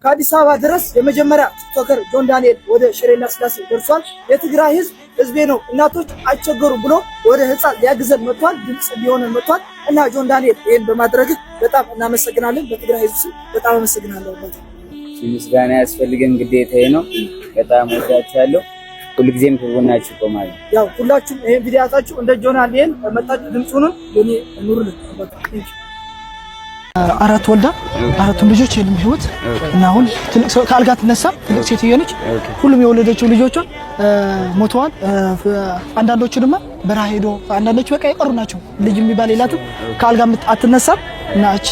ከአዲስ አበባ ድረስ የመጀመሪያ ቲክቶከር ጆን ዳንኤል ወደ ሽሬና ስላሴ ደርሷል። የትግራይ ህዝብ ህዝቤ ነው እናቶች አይቸገሩ ብሎ ወደ ህፃን ሊያግዘን መጥቷል። ድምጽ ሊሆነን መጥቷል እና ጆን ዳንኤል ይሄን በማድረግ በጣም እናመሰግናለን። በትግራይ ህዝብ ስም በጣም አመሰግናለሁ። ምስጋና ያስፈልገን ግዴታዬ ነው። በጣም ወዳችኋለሁ። ሁልጊዜም ከጎናችሁ ቆማለሁ። ያው ሁላችሁም ይሄን ቪዲዮ አጣችሁ እንደ ጆን ዳንኤል መጣችሁ ድምጹንም የኔ ኑርልን። አራት ወልዳ አራቱም ልጆች የለም ህይወት እና አሁን ትልቅ ሰው ካልጋ ትነሳ ትልቅ ሴትዮ ነች። ሁሉም የወለደችው ልጆቿ ሞተዋል። አንዳንዶቹ ደግሞ በረሃ ሄዶ አንዳንዶቹ በቃ የቀሩ ናቸው። ልጅ የሚባል የላትም ካልጋ አትነሳ እና እቺ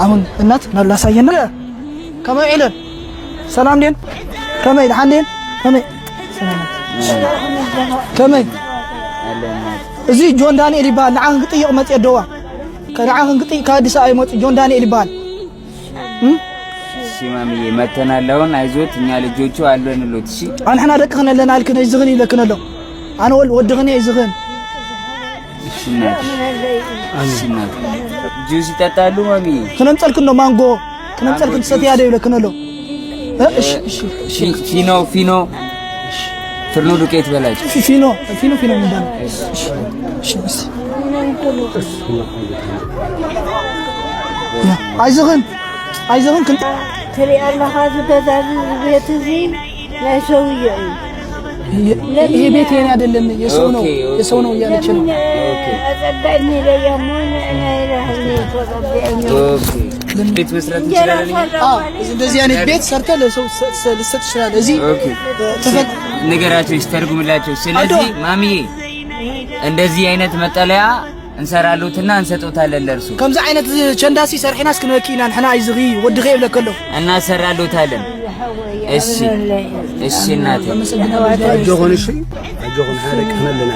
አሁን እናት ነው ላሳየና ከመይለን ሰላም ዴን ከመይ ለሐንዴን ከመይ ከመይ እዚ ጆን ዳንኤል ይባል ለዓን ግጥይቅ መጽ ደዋ ከለዓን ግጥይቅ ከአዲስ አበባ ይመጽ ጆን ዳንኤል ይባል ሲማምዬ መተናል። አሁን አይዞት እኛ ልጆቹ አለንሎት። እሺ አንحنا ደቅኸነ ለና አልከነ ይዝግን ይለከነሎ አነ ወልድኸነ ይዝግን እሺናት ጁስ ይጠጣሉ። ማሚ ከነምጠልክን ነው ማንጎ ከነምጠልክን ሰትያ ደው ይለከነሎ እሺ ፊኖ ፍርኖ ዱቄት በላጭ ፊኖ ምንድነው? እሺ አይዞህን ክንት ትሪ አላህ አዝበዛዝ ቤት እዚህ ለሰውዬው ይሄ ቤት የኔ አይደለም የሰው ነው እያለች ነው። አጸዳኝ ለየሞን እኔ ረህኔ ተቀበለኝ ቤት መስራት እንችላለን። እንደዚህ አይነት ቤት ሰርተ ለሰው ልሰጥ ይችላል። እዚህ ነገራቸው ይስተርጉምላቸው። ስለዚህ ማሚዬ እንደዚህ አይነት መጠለያ እንሰራሉትና እንሰጦታለን ለርሱ ከምዛ አይነት ቸንዳሲ ሰርሒናስ ክንወኪና ንሕና አይዝጊ ወድኸ ይብለከሎ እና ሰራሉታለን። እሺ እናቴ አጆሆን ሀረቅ ነለና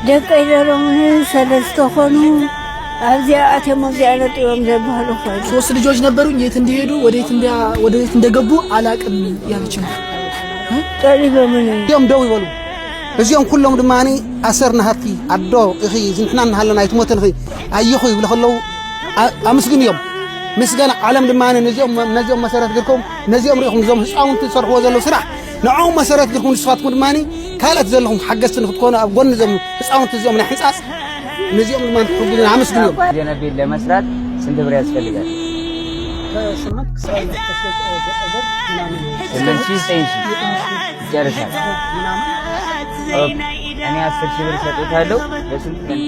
ደቀ ይደረሙ ሰለስተ ሆኑ አብዚያ አተም አብዚያ ለጥዮም ዘባሉ ሆይ ሶስት ልጆች ነበሩኝ። የት እንዲሄዱ ወዴት እንደገቡ አላቅም ያለች ነው። ጠሪበ ምን يوم دو يبلو እዚኦም ኩሎም ድማኒ አሰርና ሃቲ አዶ እኺ ዝንሕና እናሃለና አይትሞተን እኺ አይኹ ይብሉ ከለው አመስግን እዮም ምስጋና ዓለም ድማኒ ነዚኦም መሰረት ግርኩም ነዚኦም ሪኹም ዞም ህፃውንቲ ዝሰርሕዎ ዘለው ስራሕ ንዖም መሰረት ግርኩም ንስኻትኩም ድማኒ ካልኦት ዘለኹም ሓገዝቲ ንክትኮኑ ኣብ ጎኒ ዞም ህፃውንቲ እዚኦም ናይ ሕንፃፅ ነዚኦም ድማኒ ትሕግዙ አመስግን እዮም። ጀነቤት ለመስራት ስንት ብር ያስፈልጋል? ከስምንት ከስራይ ይጨርሳል። እኔ 10,000 ብር ሰጥታለሁ። በስንት ቀን?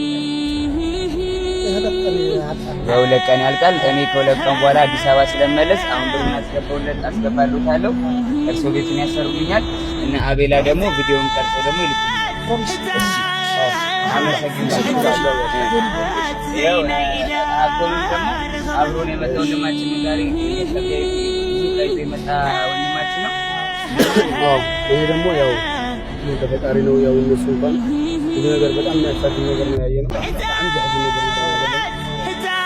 በሁለት ቀን ያልቃል። እኔ ከሁለት ቀን በኋላ አዲስ አበባ ስለመለስ አሁን ብሩን አስገባለታለሁ። እርሶ ቤቱን ያሰሩልኛል እና አቤላ ደግሞ ቪዲዮውን ቀርጾ ደግሞ ይልኩልኛል። እሺ አመሰግናለሁ። ያው አብሮን ደግሞ አብሮን የመጣው ወንድማችን ዛሬ የከበየ ብዙ ቀይ የመጣ ወንድማችን ነው። ይሄ ደግሞ ያው ተፈጣሪ ነው። ያው እነሱ እንኳን ብዙ ነገር በጣም የሚያሳዝን ነገር ነው ያየነው። በጣም ጃጅ ነገር ነው ያየነው።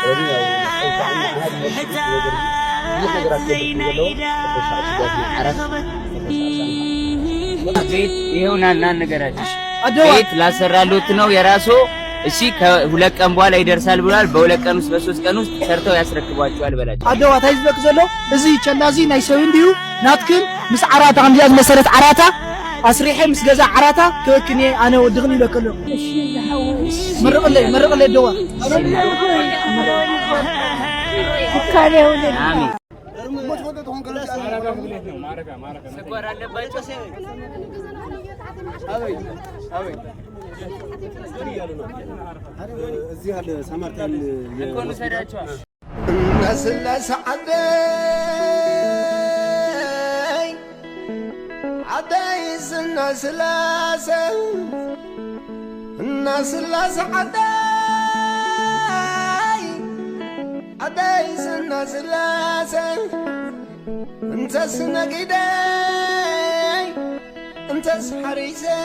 ስለዚህ ያው ሰውታና አሃድ ነገር ይህ ነገር አስገብተው ቤት ይሄውና ነገራችሁ ቤት ላሰራሉት ነው የራሱ። እሺ ከሁለት ቀን በኋላ ይደርሳል ብሏል። በሁለት ቀን ውስጥ በሶስት ቀን ውስጥ ሰርተው ያስረክቧቸዋል በላቸው። አደዋ ታይዝበክ ዘሎ እዚ ቸናዚ ናይ ሰብ እንዲሁ ናትክን ምስ ዓራታ ከምዚያ መሰረት ዓራታ አስሪሄ ምስ ገዛ ዓራታ ከክኔ አነ ወድግን ይለከሎ መረቀለይ ደዋ ካለው አሜን። ስኳር አለባቸው እዚህ አለ ሰማርታን ለኮኑ ሰዳቸው نسلس عدايس النسلاس عدايس النسلاس انت سنقيدي انت سحريسي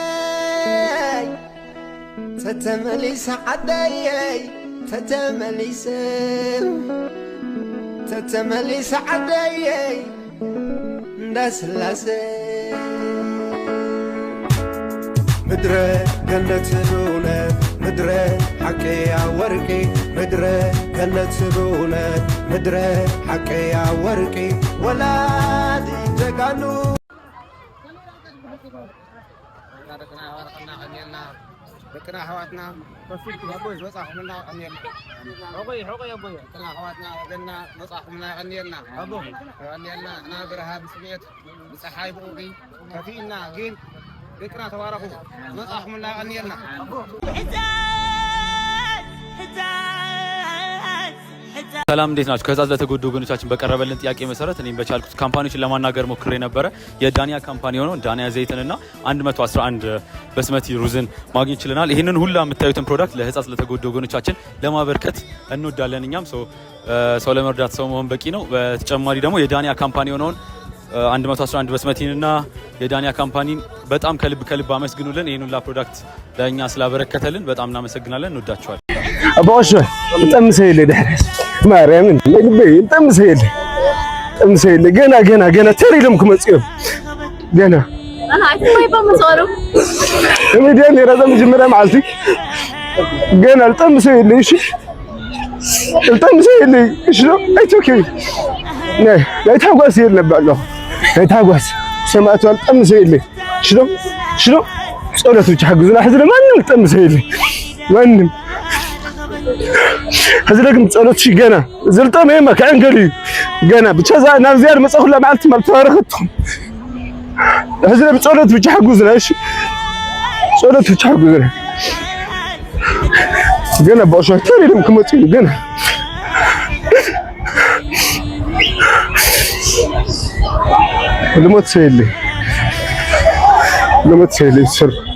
تتمليس عداي تتمليس عداي نسلاسي مدري جنة بونة مدري حكي يا ورقي مدري جنة بونة مدري حكي يا ورقي ولا بانو بكنا حواتنا فسيت ابوي وصاحب منا انينا حقي يا ابوي كنا حواتنا وقلنا وصاحب منا انينا ابوي انينا انا برها بسميت بصحاي بوقي كفينا جين بكنا تباركوا وصاحب منا انينا ሰላም እንዴት ናችሁ? ከዛ ለተጎዱ ወገኖቻችን በቀረበልን ጥያቄ መሰረት እኔም በቻልኩት ካምፓኒዎችን ለማናገር ሞክሬ ነበር። የዳንያ ካምፓኒ ሆኖ ዳንያ ዘይትንና 111 በስመቲ ሩዝን ማግኘት ይችላል። ይሄንን ሁሉ የምታዩትን ፕሮዳክት ለህፃት ለተጎዱ ወገኖቻችን ለማበርከት እንወዳለን። እኛም ሰው ለመርዳት ሰው መሆን በቂ ነው። በተጨማሪ ደግሞ የዳንያ ካምፓኒ ሆኖን 111 በስመቲንና የዳንያ ካምፓኒን በጣም ከልብ አመስግኑልን። ይሄን ሁሉ ፕሮዳክት ለኛ ስላበረከተልን በጣም እናመሰግናለን። እንወዳችኋለን። አባሽ ተምሰይለ ደህረስ ማርያምን ልቤ ተምሰይለ ገና ተሪለም ከመጽዮ ገና انا عايزه يبقى مصارو እምዲያን የራዘም ጅምራ ማልቲ ገና ተምሰይለ እሺ ተምሰይለ እሺ ነው አይቶኪ ነይ ታጓስ ይልነባለሁ ታጓስ ሰማቱ ተምሰይለ እሺ ነው ጸሎቱ ሐግዙና ህዝለ ማንም ተምሰይለ ማንም هزلكم تصلت شي جنا زلطه ما كان قالي جنا بتشزا نازيار مصخ لا معلت ما تفارختهم هزل بتصلت بتش حجوزنا ايش صلت بتش حجوزنا جنا باش تري لهم كم تقول جنا لما تسيلي سر